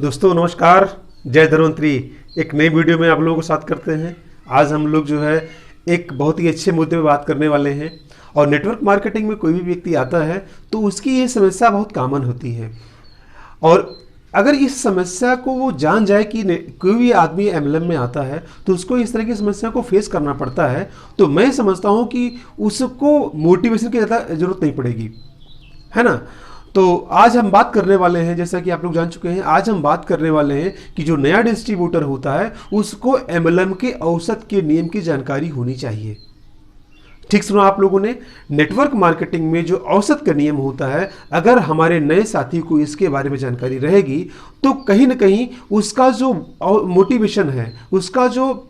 दोस्तों नमस्कार, जय धन्वंतरी। एक नई वीडियो में आप लोगों को साथ करते हैं। आज हम लोग जो है एक बहुत ही अच्छे मुद्दे पे बात करने वाले हैं। और नेटवर्क मार्केटिंग में कोई भी व्यक्ति आता है तो उसकी ये समस्या बहुत कॉमन होती है। और अगर इस समस्या को वो जान जाए कि कोई भी आदमी एमएलएम में आता है तो उसको इस तरह की समस्या को फेस करना पड़ता है, तो मैं समझता हूँ कि उसको मोटिवेशन की ज़्यादा ज़रूरत नहीं पड़ेगी, है ना। तो आज हम बात करने वाले हैं, जैसा कि आप लोग जान चुके हैं, आज हम बात करने वाले हैं कि जो नया डिस्ट्रीब्यूटर होता है उसको एमएलएम के औसत के नियम की जानकारी होनी चाहिए। ठीक सुना आप लोगों ने। नेटवर्क मार्केटिंग में जो औसत का नियम होता है, अगर हमारे नए साथी को इसके बारे में जानकारी रहेगी तो कहीं ना कहीं उसका जो मोटिवेशन है, उसका जो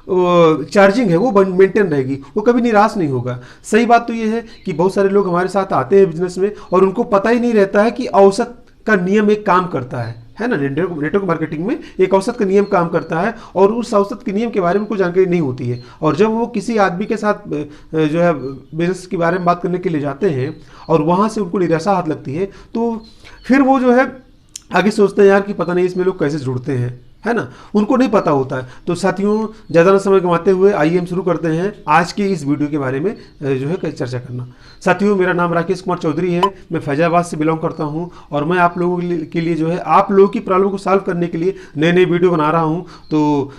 चार्जिंग है वो मेंटेन रहेगी, वो कभी निराश नहीं होगा। सही बात तो ये है कि बहुत सारे लोग हमारे साथ आते हैं बिजनेस में और उनको पता ही नहीं रहता है कि औसत का नियम एक काम करता है ना। नेटवर्क मार्केटिंग में एक औसत का नियम काम करता है और उस औसत के नियम के बारे में कोई जानकारी नहीं होती है। और जब वो किसी आदमी के साथ जो है बिजनेस के बारे में बात करने के लिए जाते हैं और वहाँ से उनको निराशा हाथ लगती है, तो फिर वो जो है आगे सोचते हैं यार कि पता नहीं इसमें लोग कैसे जुड़ते हैं, है ना। उनको नहीं पता होता है। तो साथियों, ज़्यादा ना समय गंवाते हुए आइए हम शुरू करते हैं आज के इस वीडियो के बारे में जो है चर्चा करना। साथियों, मेरा नाम राकेश कुमार चौधरी है, मैं फैजाबाद से बिलोंग करता हूं और मैं आप लोगों के लिए जो है आप लोगों की प्रॉब्लम को सॉल्व करने के लिए नए नए वीडियो बना रहा हूं। तो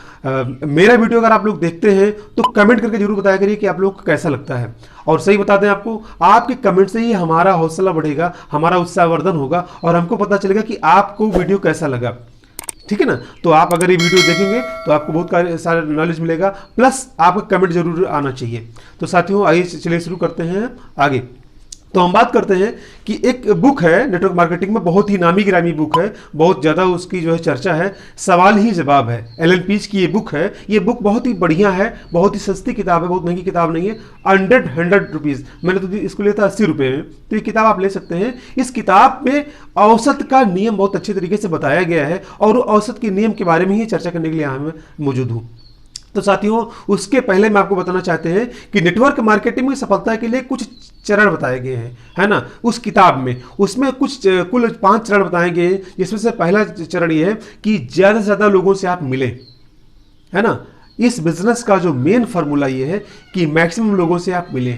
मेरा वीडियो अगर आप लोग देखते हैं तो कमेंट करके जरूर बताया करिए कि आप लोग को कैसा लगता है। और सही बता दें आपको, आपके कमेंट से ही हमारा हौसला बढ़ेगा, हमारा उत्साहवर्धन होगा और हमको पता चलेगा कि आपको वीडियो कैसा लगा। ठीक है ना। तो आप अगर ये वीडियो देखेंगे तो आपको बहुत सारा नॉलेज मिलेगा, प्लस आपका कमेंट जरूर आना चाहिए। तो साथियों, आइए चलिए शुरू करते हैं आगे। तो हम बात करते हैं कि एक बुक है नेटवर्क मार्केटिंग में, बहुत ही नामी गिरामी बुक है, बहुत ज़्यादा उसकी जो है चर्चा है, सवाल ही जवाब है। एलन पीज की ये बुक है। ये बुक बहुत ही बढ़िया है, बहुत ही सस्ती किताब है, बहुत महंगी किताब नहीं है। 100 रुपीज़, मैंने तो इसको लिया था 80 रुपये में। तो ये किताब आप ले सकते हैं। इस किताब में औसत का नियम बहुत अच्छे तरीके से बताया गया है और औसत के नियम के बारे में ही चर्चा करने के लिए यहाँ मैं मौजूद हूँ। तो साथियों, उसके पहले मैं आपको बताना चाहते हैं कि नेटवर्क मार्केटिंग में सफलता के लिए कुछ चरण बताए गए हैं, है ना, उस किताब में। उसमें कुल 5 चरण बताए गए हैं, जिसमें से पहला चरण ये है कि ज़्यादा से ज़्यादा लोगों से आप मिलें, है ना। इस बिजनेस का जो मेन फार्मूला ये है कि मैक्सिमम लोगों से आप मिलें।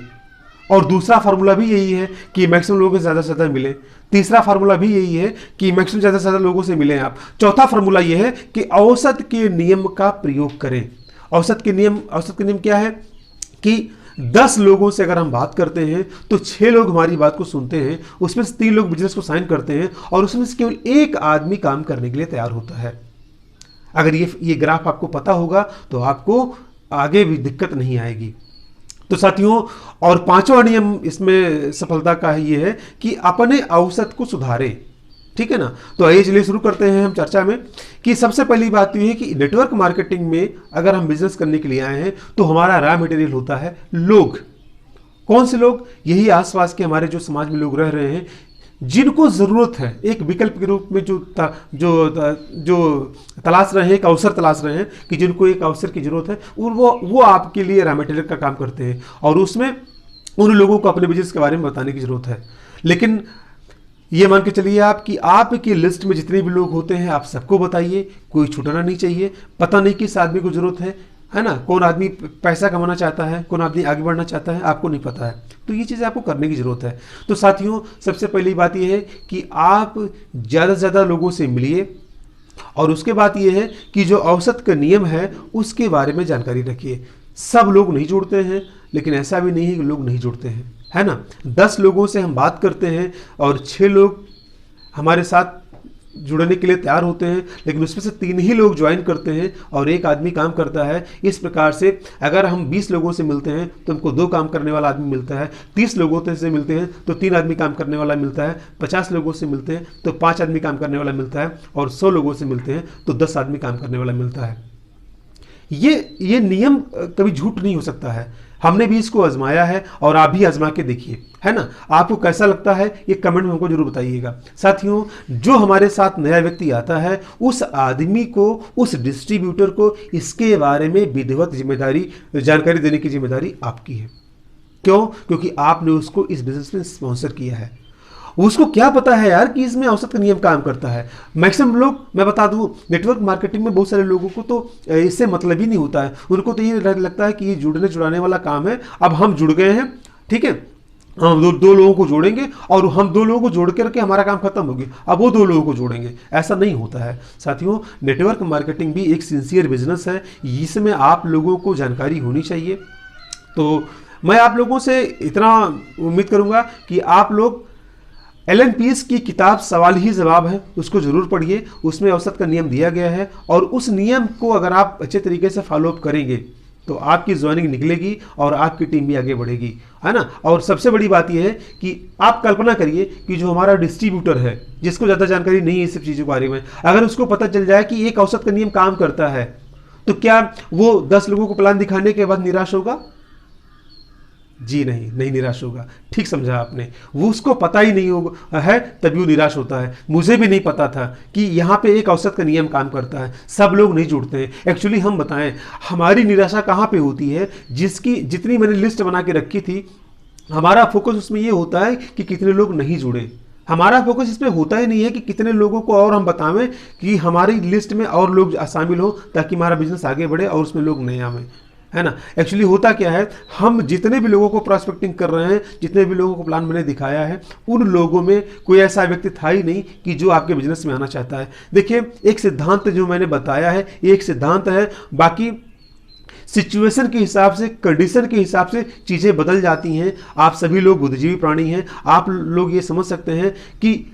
और दूसरा फार्मूला भी यही है कि मैक्सिमम लोगों से ज़्यादा से ज़्यादा मिलें। तीसरा फार्मूला भी यही है कि मैक्सिमम ज़्यादा से ज़्यादा लोगों से मिलें आप। चौथा फार्मूला ये है कि औसत के नियम का प्रयोग करें। औसत के नियम क्या है कि 10 लोगों से अगर हम बात करते हैं तो 6 लोग हमारी बात को सुनते हैं, उसमें से 3 लोग बिजनेस को साइन करते हैं और उसमें से केवल 1 आदमी काम करने के लिए तैयार होता है। अगर ये ग्राफ आपको पता होगा तो आपको आगे भी दिक्कत नहीं आएगी। तो साथियों, और 5वां नियम इसमें सफलता का ये है कि अपने औसत को सुधारें। ठीक है ना। तो आइए चलिए शुरू करते हैं हम चर्चा में कि सबसे पहली बात तो ये है कि नेटवर्क मार्केटिंग में अगर हम बिजनेस करने के लिए आए हैं तो हमारा रॉ मटेरियल होता है लोग। कौन से लोग? यही आसपास के हमारे जो समाज में लोग रह रहे हैं, जिनको ज़रूरत है एक विकल्प के रूप में, जो तलाश रहे हैं, एक अवसर तलाश रहे हैं कि जिनको एक अवसर की ज़रूरत है, और वो आपके लिए रॉ मटेरियल का काम करते हैं। और उसमें उन लोगों को अपने बिजनेस के बारे में बताने की ज़रूरत है। लेकिन ये मान के चलिए आप कि आपकी लिस्ट में जितने भी लोग होते हैं आप सबको बताइए, कोई छूटना नहीं चाहिए। पता नहीं किस आदमी को जरूरत है ना। कौन आदमी पैसा कमाना चाहता है, कौन आदमी आगे बढ़ना चाहता है, आपको नहीं पता है। तो ये चीज़ें आपको करने की ज़रूरत है। तो साथियों, सबसे पहली बात ये है कि आप ज़्यादा से ज़्यादा लोगों से मिलिए। और उसके बाद ये है कि जो औसत का नियम है उसके बारे में जानकारी रखिए। सब लोग नहीं जुड़ते हैं, लेकिन ऐसा भी नहीं है कि लोग नहीं जुड़ते हैं, है ना। 10 लोगों से हम बात करते हैं और 6 लोग हमारे साथ जुड़ने के लिए तैयार होते हैं, लेकिन उसमें से 3 ही लोग ज्वाइन करते हैं और 1 आदमी काम करता है। इस प्रकार से अगर हम 20 लोगों से मिलते हैं तो हमको 2 काम करने वाला आदमी मिलता है। 30 लोगों से मिलते हैं तो 3 आदमी काम करने वाला मिलता है। 50 लोगों से मिलते हैं तो 5 आदमी काम करने वाला मिलता है। और 100 लोगों से मिलते हैं तो 10 आदमी काम करने वाला मिलता है। ये नियम कभी झूठ नहीं हो सकता है। हमने भी इसको आजमाया है और आप भी आजमा के देखिए, है ना। आपको कैसा लगता है ये कमेंट में हमको जरूर बताइएगा। साथियों, जो हमारे साथ नया व्यक्ति आता है उस आदमी को, उस डिस्ट्रीब्यूटर को इसके बारे में विधिवत जानकारी देने की जिम्मेदारी आपकी है। क्यों? क्योंकि आपने उसको इस बिजनेस में स्पॉन्सर किया है। उसको क्या पता है यार कि इसमें औसत का नियम काम करता है। मैक्सिमम लोग, मैं बता दूं, नेटवर्क मार्केटिंग में बहुत सारे लोगों को तो इससे मतलब ही नहीं होता है। उनको तो ये लगता है कि ये जुड़ने जुड़ाने वाला काम है, अब हम जुड़ गए हैं, ठीक है, हम दो लोगों को जोड़ेंगे और हम 2 लोगों को जोड़ करके हमारा काम खत्म हो गया, अब वो 2 लोगों को जोड़ेंगे। ऐसा नहीं होता है साथियों। नेटवर्क मार्केटिंग भी एक सिंसियर बिजनेस है, इसमें आप लोगों को जानकारी होनी चाहिए। तो मैं आप लोगों से इतना उम्मीद करूंगा कि आप लोग एलन पीस की किताब सवाल ही जवाब है, उसको जरूर पढ़िए। उसमें औसत का नियम दिया गया है और उस नियम को अगर आप अच्छे तरीके से फॉलोअप करेंगे तो आपकी ज्वाइनिंग निकलेगी और आपकी टीम भी आगे बढ़ेगी, है ना। और सबसे बड़ी बात यह है कि आप कल्पना करिए कि जो हमारा डिस्ट्रीब्यूटर है, जिसको ज़्यादा जानकारी नहीं है इस सब चीज़ों के बारे में, अगर उसको पता चल जाए कि एक औसत का नियम काम करता है, तो क्या वो 10 लोगों को प्लान दिखाने के बाद निराश होगा? जी नहीं, नहीं निराश होगा। ठीक समझा आपने, वो उसको पता ही नहीं होगा है तभी वो निराश होता है। मुझे भी नहीं पता था कि यहाँ पे एक औसत का नियम काम करता है, सब लोग नहीं जुड़ते हैं। एक्चुअली हम बताएं, हमारी निराशा कहाँ पे होती है, जिसकी जितनी मैंने लिस्ट बना के रखी थी, हमारा फोकस उसमें ये होता है कि कितने लोग नहीं जुड़े। हमारा फोकस इसमें होता ही नहीं है कि कितने लोगों को और हम बतावें कि हमारी लिस्ट में और लोग शामिल हो ताकि हमारा बिजनेस आगे बढ़े और उसमें लोग नए आवें, है ना। एक्चुअली होता क्या है, हम जितने भी लोगों को प्रॉस्पेक्टिंग कर रहे हैं, जितने भी लोगों को प्लान मैंने दिखाया है, उन लोगों में कोई ऐसा व्यक्ति था ही नहीं कि जो आपके बिजनेस में आना चाहता है। देखिए, एक सिद्धांत जो मैंने बताया है, ये एक सिद्धांत है, बाकी सिचुएशन के हिसाब से, कंडीशन के हिसाब से चीज़ें बदल जाती हैं। आप सभी लोग बुद्धिजीवी प्राणी हैं, आप लोग ये समझ सकते हैं कि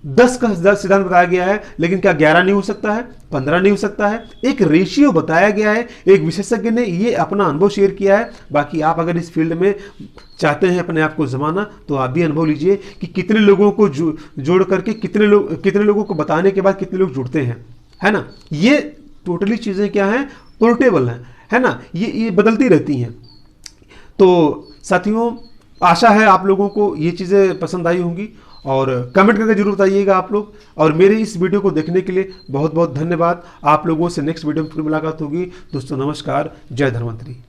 10 का सिद्धांत बताया गया है, लेकिन क्या 11 नहीं हो सकता है, 15 नहीं हो सकता है। एक रेशियो बताया गया है, एक विशेषज्ञ ने ये अपना अनुभव शेयर किया है। बाकी आप अगर इस फील्ड में चाहते हैं अपने आप को जमाना, तो आप भी अनुभव लीजिए कि कितने लोगों को जोड़ करके कितने लोगों को बताने के बाद कितने लोग जुड़ते हैं, है ना। ये टोटली चीज़ें क्या हैं, पोर्टेबल हैं, है ना, ये बदलती रहती हैं। तो साथियों, आशा है आप लोगों को ये चीज़ें पसंद आई होंगी और कमेंट करके जरूर बताइएगा आप लोग। और मेरे इस वीडियो को देखने के लिए बहुत बहुत धन्यवाद। आप लोगों से नेक्स्ट वीडियो में फिर मुलाकात होगी। दोस्तों नमस्कार, जय धन्वंतरी।